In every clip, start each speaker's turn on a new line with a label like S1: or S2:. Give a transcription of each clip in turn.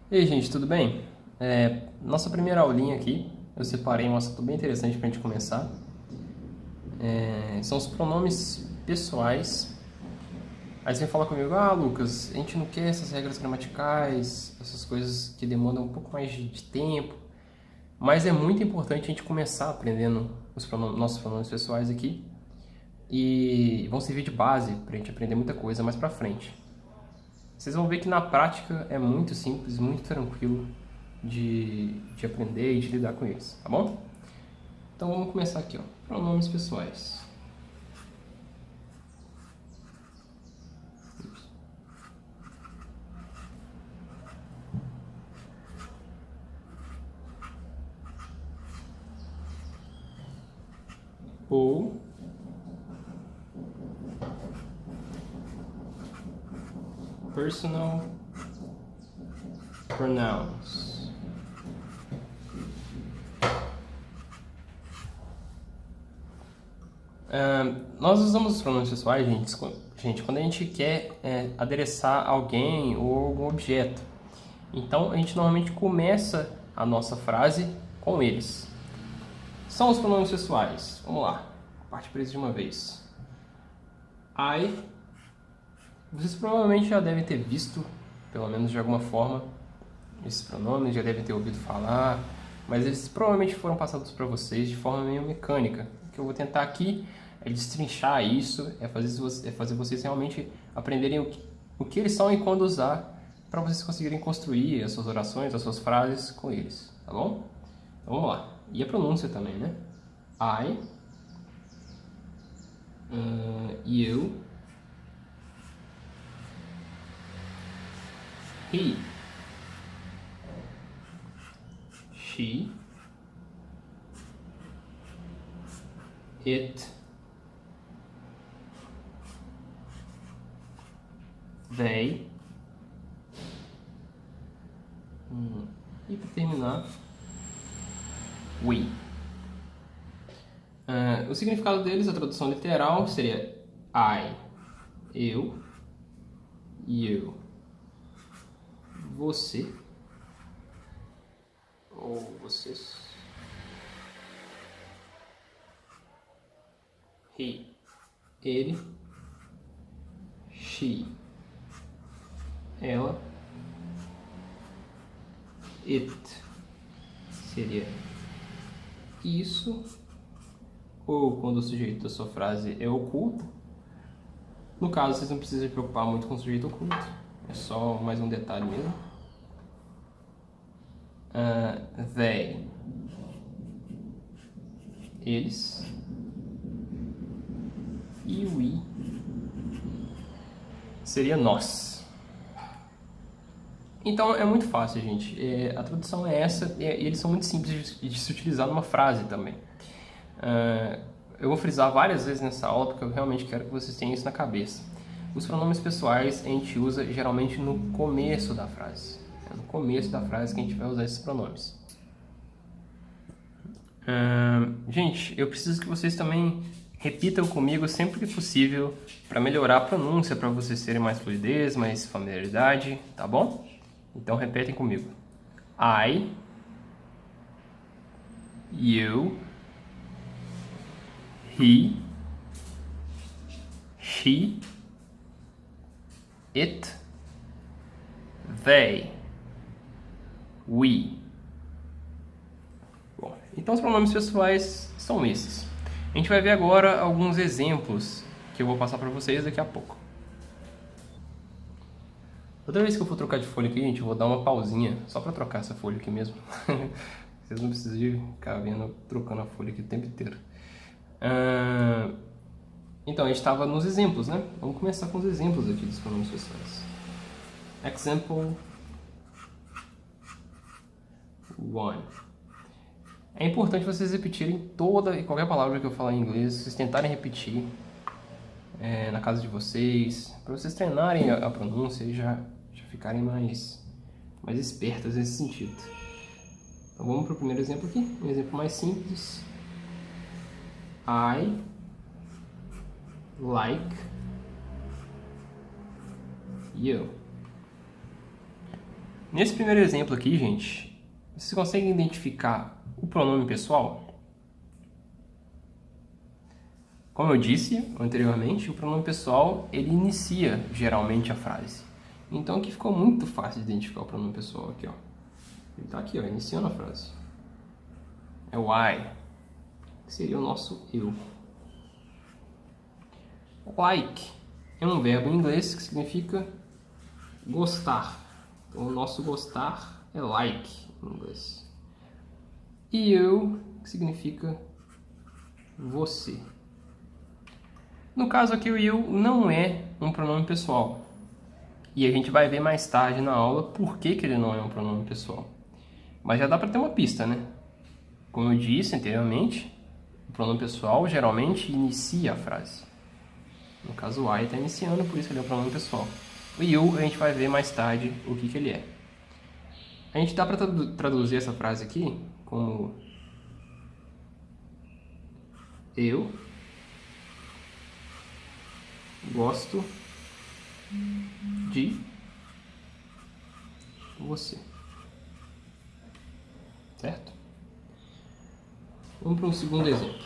S1: E aí, gente, tudo bem? Nossa primeira aulinha aqui, eu separei um assunto bem interessante para a gente começar. São os pronomes pessoais. Aí você fala comigo, Lucas, a gente não quer essas regras gramaticais, essas coisas que demandam um pouco mais de tempo, mas é muito importante a gente começar aprendendo nossos pronomes pessoais aqui e vão servir de base para a gente aprender muita coisa mais para frente. Vocês vão ver que na prática é muito simples, muito tranquilo de aprender e de lidar com eles, tá bom? Então vamos começar aqui, ó. Pronomes pessoais. Ou personal pronouns. Nós usamos os pronomes pessoais, gente, quando a gente quer adereçar alguém ou algum objeto. Então a gente normalmente começa a nossa frase com eles. São os pronomes pessoais. Vamos lá, parte para eles de uma vez. I. Vocês provavelmente já devem ter visto, pelo menos de alguma forma, esses pronomes, já devem ter ouvido falar, mas eles provavelmente foram passados para vocês de forma meio mecânica. O que eu vou tentar aqui é destrinchar isso, é fazer vocês realmente aprenderem o que eles são e quando usar, para vocês conseguirem construir as suas orações, as suas frases com eles, tá bom? Então vamos lá. E a pronúncia também, né? I, you, he, she, it, they, e para terminar, we. O significado deles, a tradução literal, seria I, eu, you, você, ou vocês, he, ele, she, ela, it, seria isso, ou quando o sujeito da sua frase é oculto. No caso, vocês não precisam se preocupar muito com o sujeito oculto, é só mais um detalhe mesmo. They, eles, e we seria nós. Então é muito fácil, gente. A tradução é essa e eles são muito simples de se utilizar numa frase também. Eu vou frisar várias vezes nessa aula porque eu realmente quero que vocês tenham isso na cabeça. Os pronomes pessoais a gente usa geralmente no começo da frase. É no começo da frase que a gente vai usar esses pronomes. Gente, eu preciso que vocês também repitam comigo sempre que possível para melhorar a pronúncia, para vocês terem mais fluidez, mais familiaridade, tá bom? Então repetem comigo. I, you, he, she, it, they, we. Bom, então os pronomes pessoais são esses. A gente vai ver agora alguns exemplos que eu vou passar para vocês daqui a pouco. Toda vez que eu for trocar de folha aqui, gente, eu vou dar uma pausinha só para trocar essa folha aqui mesmo. Vocês não precisam de ficar vendo, trocando a folha aqui o tempo inteiro. Então, a gente estava nos exemplos, né? Vamos começar com os exemplos aqui dos pronomes pessoais. Example 1. É importante vocês repetirem toda e qualquer palavra que eu falar em inglês, vocês tentarem repetir na casa de vocês, para vocês treinarem a pronúncia e já ficarem mais espertas nesse sentido. Então vamos para o primeiro exemplo aqui, um exemplo mais simples. I like you. Nesse primeiro exemplo aqui, gente, vocês conseguem identificar o pronome pessoal? Como eu disse anteriormente, o pronome pessoal ele inicia geralmente a frase. Então aqui ficou muito fácil de identificar o pronome pessoal aqui, ó. Ele está aqui, ó, iniciando a frase. É o I, que seria o nosso eu. Like é um verbo em inglês que significa gostar. Então o nosso gostar é like em inglês. E eu, que significa você. No caso aqui, o you não é um pronome pessoal. E a gente vai ver mais tarde na aula por que ele não é um pronome pessoal. Mas já dá para ter uma pista, né? Como eu disse anteriormente, o pronome pessoal geralmente inicia a frase. No caso, o I está iniciando, por isso ele é um pronome pessoal. O you a gente vai ver mais tarde o que ele é. A gente dá para traduzir essa frase aqui como eu gosto de você. Certo? Vamos para um segundo exemplo.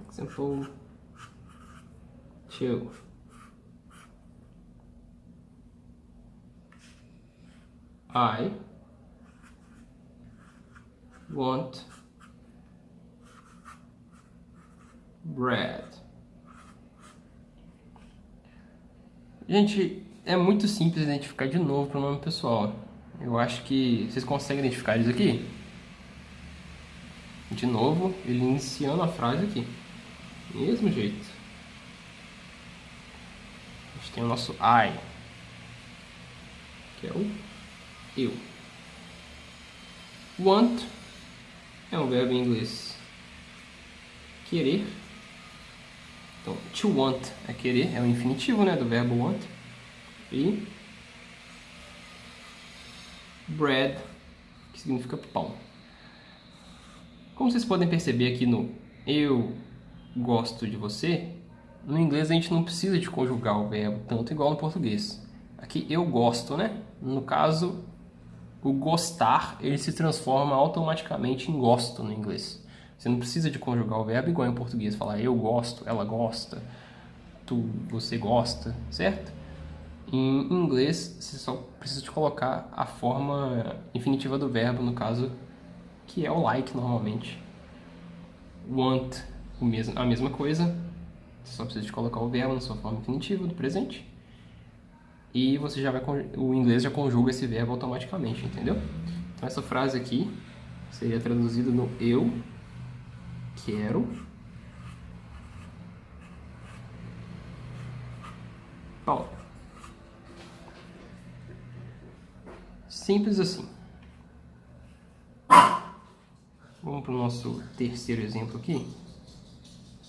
S1: Example 2. I want bread. Gente, é muito simples identificar de novo o pronome pessoal. Eu acho que vocês conseguem identificar isso aqui. De novo, ele iniciando a frase aqui. Mesmo jeito. A gente tem o nosso I, que é o eu. Want é um verbo em inglês querer. Então, to want é querer, é o infinitivo, né, do verbo want. E bread, que significa pão. Como vocês podem perceber aqui no eu gosto de você, no inglês a gente não precisa de conjugar o verbo tanto igual no português. Aqui eu gosto, né? No caso, o gostar ele se transforma automaticamente em gosto no inglês. Você não precisa de conjugar o verbo igual em português, falar eu gosto, ela gosta, você gosta, certo? Em inglês, você só precisa de colocar a forma infinitiva do verbo, no caso, que é o like normalmente. Want, a mesma coisa, você só precisa de colocar o verbo na sua forma infinitiva do presente. E você já vai, o inglês já conjuga esse verbo automaticamente, entendeu? Então essa frase aqui seria traduzida no eu quero pão. Simples assim. Vamos para o nosso terceiro exemplo aqui.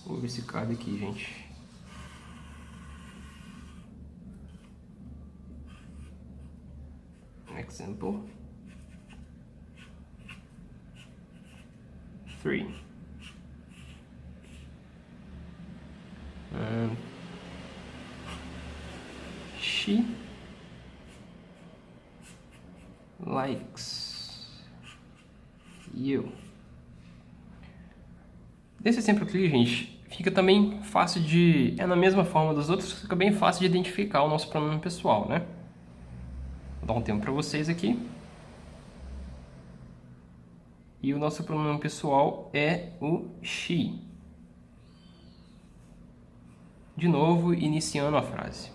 S1: Vamos ver se cabe aqui, gente. Example 3. She likes you. Desse exemplo aqui, gente, fica também fácil de... É na mesma forma dos outros, fica bem fácil de identificar o nosso pronome pessoal, né? Vou dar um tempo para vocês aqui. E o nosso pronome pessoal é o she. De novo, iniciando a frase.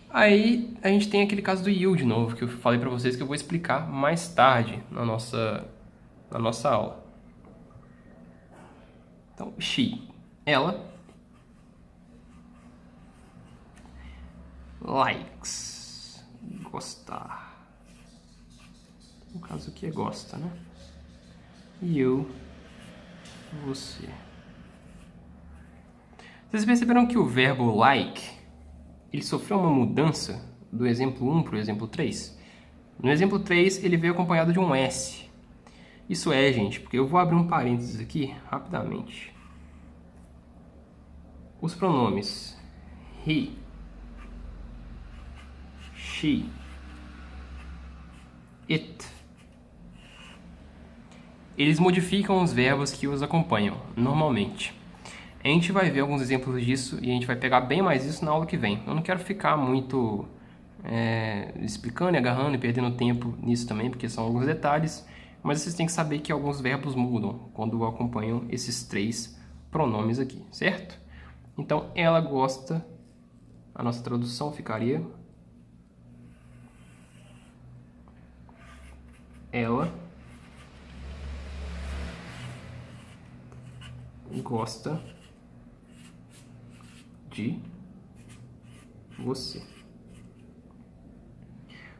S1: Aí a gente tem aquele caso do you de novo, que eu falei para vocês que eu vou explicar mais tarde na nossa aula. Então, she, ela, likes, gostar. No caso aqui é gosta, né? You, você. Vocês perceberam que o verbo like, ele sofreu uma mudança do exemplo 1 para o exemplo 3? No exemplo 3, ele veio acompanhado de um S. Isso é, gente, porque eu vou abrir um parênteses aqui, rapidamente. Os pronomes he, she, it. Eles modificam os verbos que os acompanham, normalmente. A gente vai ver alguns exemplos disso e a gente vai pegar bem mais isso na aula que vem. Eu não quero ficar muito explicando e agarrando e perdendo tempo nisso também, porque são alguns detalhes, mas vocês têm que saber que alguns verbos mudam quando acompanham esses 3 pronomes aqui, certo? Então, ela gosta, a nossa tradução ficaria: ela gosta de você.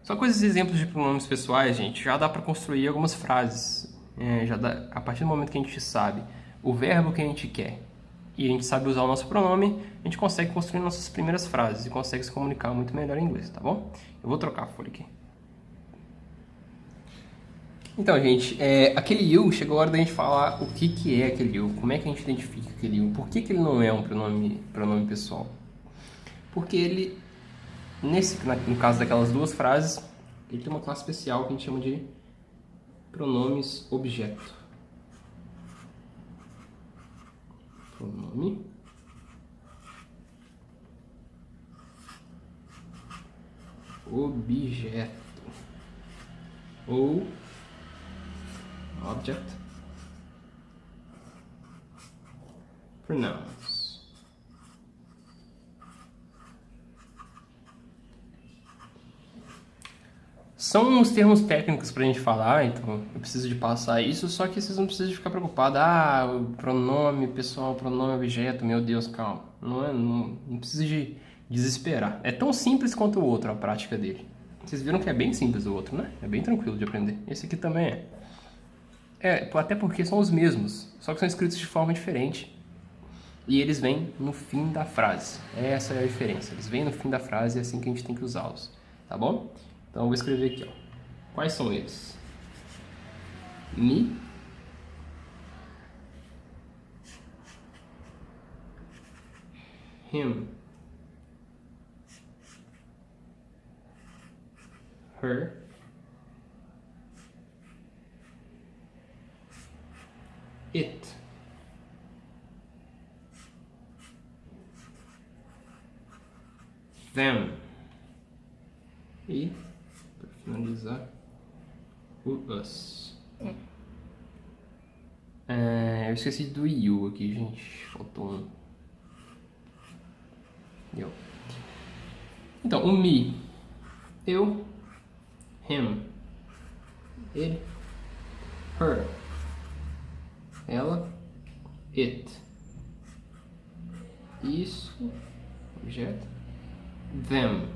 S1: Só com esses exemplos de pronomes pessoais, gente, já dá para construir algumas frases. A partir do momento que a gente sabe o verbo que a gente quer e a gente sabe usar o nosso pronome, a gente consegue construir nossas primeiras frases e consegue se comunicar muito melhor em inglês, tá bom? Eu vou trocar a folha aqui. Então, gente, aquele you, chegou a hora da gente falar o que é aquele you, como é que a gente identifica aquele you, por que ele não é um pronome pessoal. Porque ele, no caso daquelas 2 frases, ele tem uma classe especial que a gente chama de pronomes objeto. Pronome objeto ou object pronouns. São uns termos técnicos pra gente falar, então eu preciso de passar isso, só que vocês não precisam ficar preocupados. O pronome pessoal, pronome objeto, meu Deus, calma. Não precisa de desesperar. É tão simples quanto o outro, a prática dele. Vocês viram que é bem simples o outro, né? É bem tranquilo de aprender. Esse aqui também é. Até porque são os mesmos, só que são escritos de forma diferente. E eles vêm no fim da frase. Essa é a diferença. Eles vêm no fim da frase e é assim que a gente tem que usá-los. Tá bom? Então eu vou escrever aqui, ó. Quais são eles? Me, him, her, it. Them. E, para finalizar, o us. Eu esqueci do you aqui, gente. Faltou um. Eu. Então, o me. Eu. Him. Ele. Her. Ela. It. Isso. Objeto. Them.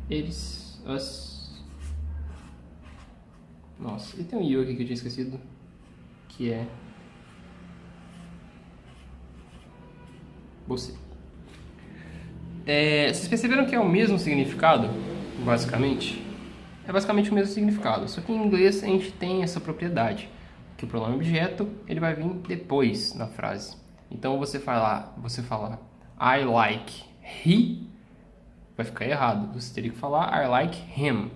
S1: Eles. Us. Nossa, e tem um you aqui que eu tinha esquecido. Que é você. Vocês perceberam que é o mesmo significado, basicamente? É basicamente o mesmo significado, só que em inglês a gente tem essa propriedade, que o pronome objeto ele vai vir depois na frase. Então você falar I like he, vai ficar errado. Você teria que falar I like him,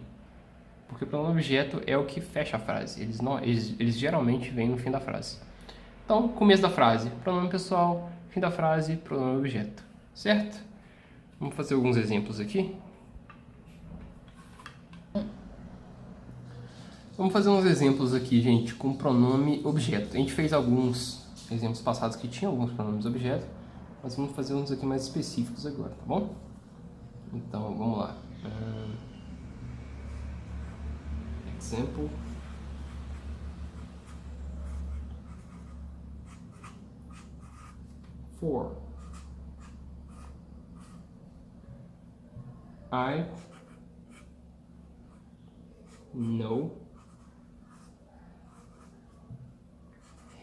S1: porque o pronome objeto é o que fecha a frase. Eles geralmente vêm no fim da frase. Então, começo da frase, pronome pessoal, fim da frase, pronome objeto. Certo? Vamos fazer alguns exemplos aqui. Vamos fazer uns exemplos aqui, gente, com pronome objeto. A gente fez alguns exemplos passados que tinham alguns pronomes objeto, mas vamos fazer uns aqui mais específicos agora, tá bom? Então, vamos lá. Example. For. I know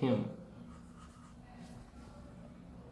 S1: him.